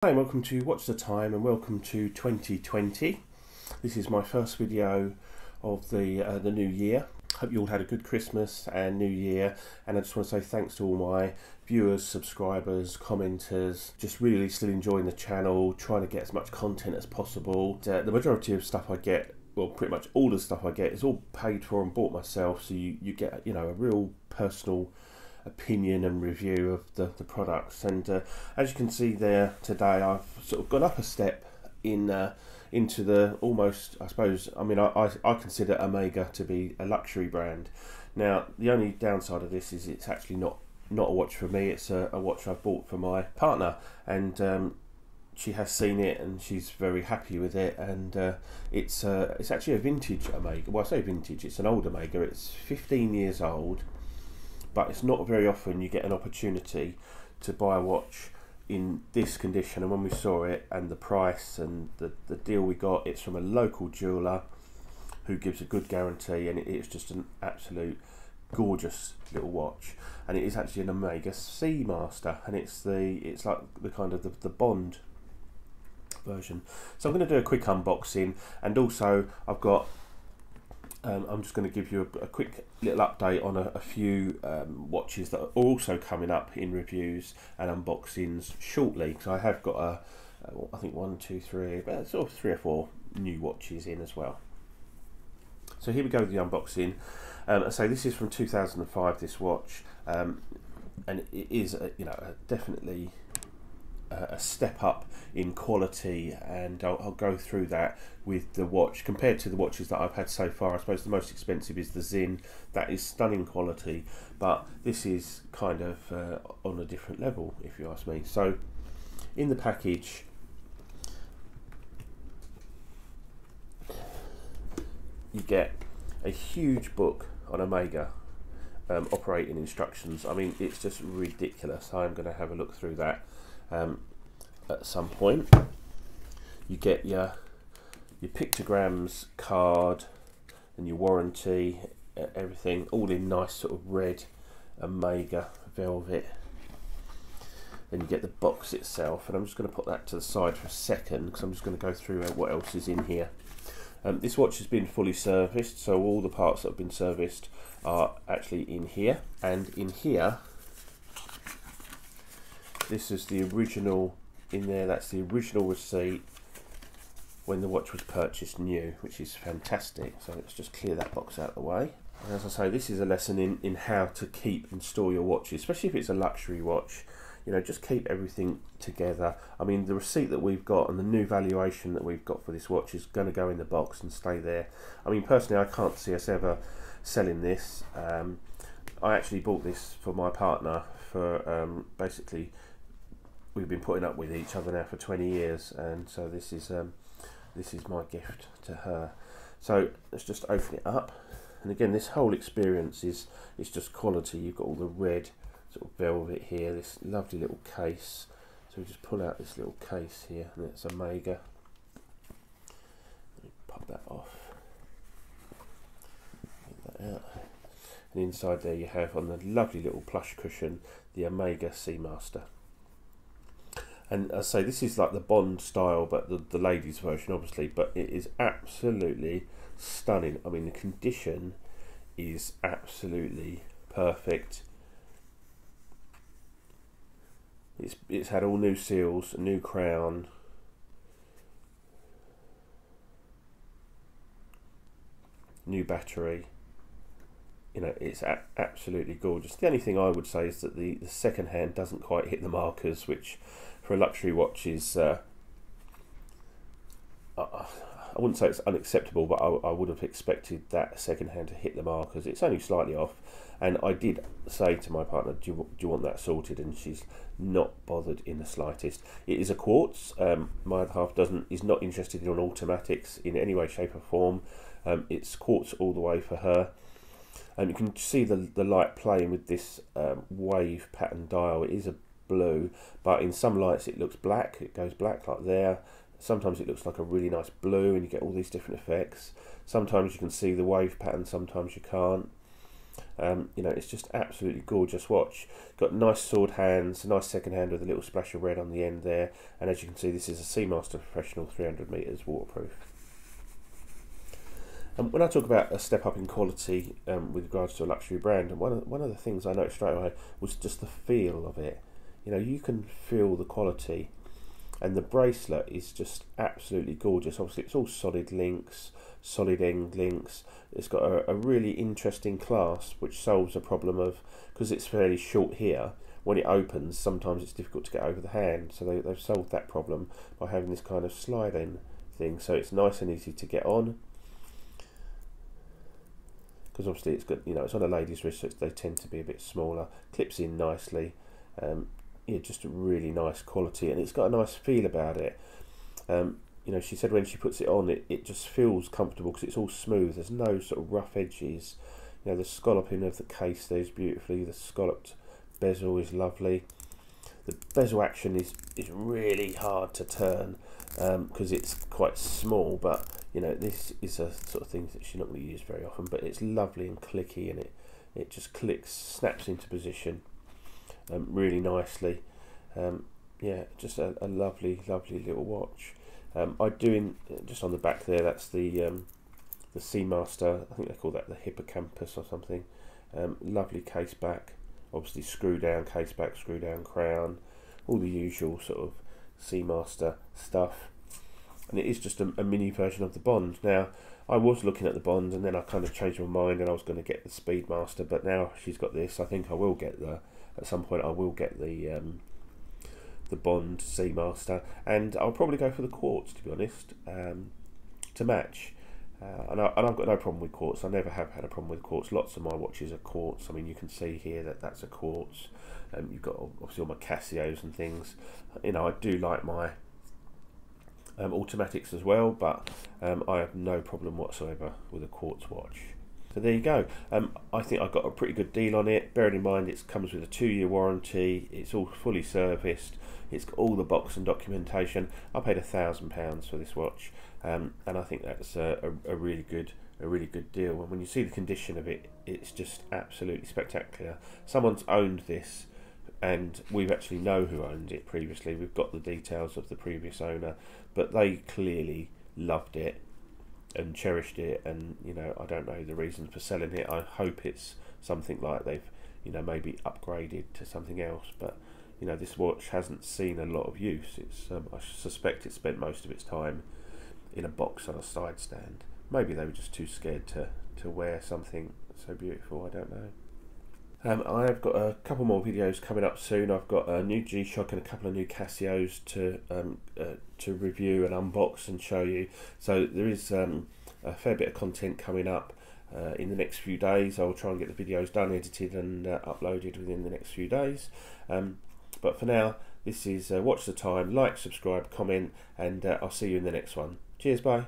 Hi and welcome to Watch the Time and welcome to 2020. This is my first video of the new year. Hope you all had a good Christmas and New Year, and I just want to say thanks to all my viewers, subscribers, commenters, just really still enjoying the channel, trying to get as much content as possible. The majority of stuff I get, well pretty much all the stuff I get, is all paid for and bought myself, so you get a real personal opinion and review of the products. And as you can see there today, I've sort of gone up a step into the almost, I suppose, I consider Omega to be a luxury brand. Now the only downside of this is it's actually not a watch for me. It's a watch I've bought for my partner, and she has seen it and she's very happy with it. And it's actually a vintage Omega. Well, I say vintage, it's an old Omega. It's 15 years old, but it's not very often you get an opportunity to buy a watch in this condition. And when we saw it and the price and the deal we got, it's from a local jeweler who gives a good guarantee, and it's just an absolute gorgeous little watch. And it is actually an Omega Seamaster, and it's like the kind of the Bond version. So I'm going to do a quick unboxing, and also I've got I'm just going to give you a quick little update on a few watches that are also coming up in reviews and unboxings shortly. So I have got I think 1, 2, 3, about sort of 3 or 4 new watches in as well. So here we go with the unboxing. So this is from 2005. This watch, and it is definitely a step up in quality, and I'll go through that with the watch compared to the watches that I've had so far. I suppose the most expensive is the Zin. That is stunning quality, but this is kind of on a different level, if you ask me. So in the package you get a huge book on Omega operating instructions. I mean, it's just ridiculous. I'm going to have a look through that at some point. You get your pictograms card and your warranty, everything all in nice sort of red Omega velvet. Then you get the box itself, and I'm just going to put that to the side for a second because I'm just going to go through what else is in here. This watch has been fully serviced, so all the parts that have been serviced are actually in here. And in here, this is the original in there. That's the original receipt when the watch was purchased new, which is fantastic. So let's just clear that box out of the way. And as I say, this is a lesson in how to keep and store your watches, especially if it's a luxury watch. Just keep everything together. I mean, the receipt that we've got and the new valuation that we've got for this watch is going to go in the box and stay there. I mean, personally, I can't see us ever selling this. I actually bought this for my partner for basically, we've been putting up with each other now for 20 years, and so this is my gift to her. So let's just open it up, and again, this whole experience is just quality. You've got all the red sort of velvet here, this lovely little case. So we just pull out this little case here, and it's Omega. Let me pop that off. Get that out. And inside there you have, on the lovely little plush cushion, the Omega Seamaster. And I say, this is like the Bond style, but the ladies version obviously, but it is absolutely stunning. I mean, the condition is absolutely perfect. It's had all new seals, a new crown, new battery. It's absolutely gorgeous. The only thing I would say is that the second hand doesn't quite hit the markers, which for a luxury watch is I wouldn't say it's unacceptable, but I would have expected that second hand to hit the markers. It's only slightly off, and I did say to my partner, do you want that sorted? And she's not bothered in the slightest. It is a quartz. My other half is not interested in automatics in any way, shape or form. It's quartz all the way for her. And you can see the light playing with this wave pattern dial. It is a blue, but in some lights it looks black. It goes black like there. Sometimes it looks like a really nice blue, and you get all these different effects. Sometimes you can see the wave pattern, sometimes you can't. You know, it's just absolutely gorgeous watch. Got nice sword hands, a nice second hand with a little splash of red on the end there, and as you can see, this is a Seamaster Professional 300 meters waterproof. When I talk about a step up in quality with regards to a luxury brand, one of the things I noticed straight away was just the feel of it. You know, you can feel the quality, and the bracelet is just absolutely gorgeous. Obviously, it's all solid links, solid end links. It's got a really interesting clasp, which solves a problem of, because it's fairly short here, when it opens, sometimes it's difficult to get over the hand. So they've solved that problem by having this kind of slide-in thing. So it's nice and easy to get on. Because obviously it's got, you know, it's on a lady's wrist, so they tend to be a bit smaller. Clips in nicely. Yeah, just a really nice quality, and it's got a nice feel about it. You know, she said when she puts it on, it just feels comfortable because it's all smooth. There's no sort of rough edges. You know, the scalloping of the case there's beautifully. The scalloped bezel is lovely. The bezel action is really hard to turn because it's quite small, but you know, this is a sort of thing that she's not going to use very often, but it's lovely and clicky, and it just clicks, snaps into position really nicely. Yeah, just a lovely little watch. I do just on the back there, that's the Seamaster, I think they call that the hippocampus or something. Lovely case back, obviously screw down case back, screw down crown, all the usual sort of Seamaster stuff. And it is just a mini version of the Bond. Now, I was looking at the Bond, and then I kind of changed my mind, and I was going to get the Speedmaster, but now she's got this, I think I will get at some point I will get the Bond Seamaster, and I'll probably go for the quartz, to be honest, to match. And I've got no problem with quartz. I never have had a problem with quartz. Lots of my watches are quartz. I mean, you can see here that that's a quartz. You've got obviously all my Casios and things. You know, I do like my automatics as well, but I have no problem whatsoever with a quartz watch. So there you go. I think I got a pretty good deal on it. Bearing in mind it comes with a 2-year warranty. It's all fully serviced. It's got all the box and documentation. I paid £1,000 for this watch, and I think that's a really good deal. And when you see the condition of it, it's just absolutely spectacular. Someone's owned this, and we actually know who owned it previously. We've got the details of the previous owner, but they clearly loved it and cherished it, and you know, I don't know the reasons for selling it. I hope it's something like they've, you know, maybe upgraded to something else, but you know, this watch hasn't seen a lot of use. It's I suspect it spent most of its time in a box on a side stand. Maybe they were just too scared to wear something so beautiful, I don't know. I've got a couple more videos coming up soon. I've got a new G-Shock and a couple of new Casios to review and unbox and show you. So there is a fair bit of content coming up in the next few days. I'll try and get the videos done, edited and uploaded within the next few days. But for now, this is Watch the Time. Like, subscribe, comment, and I'll see you in the next one. Cheers, bye.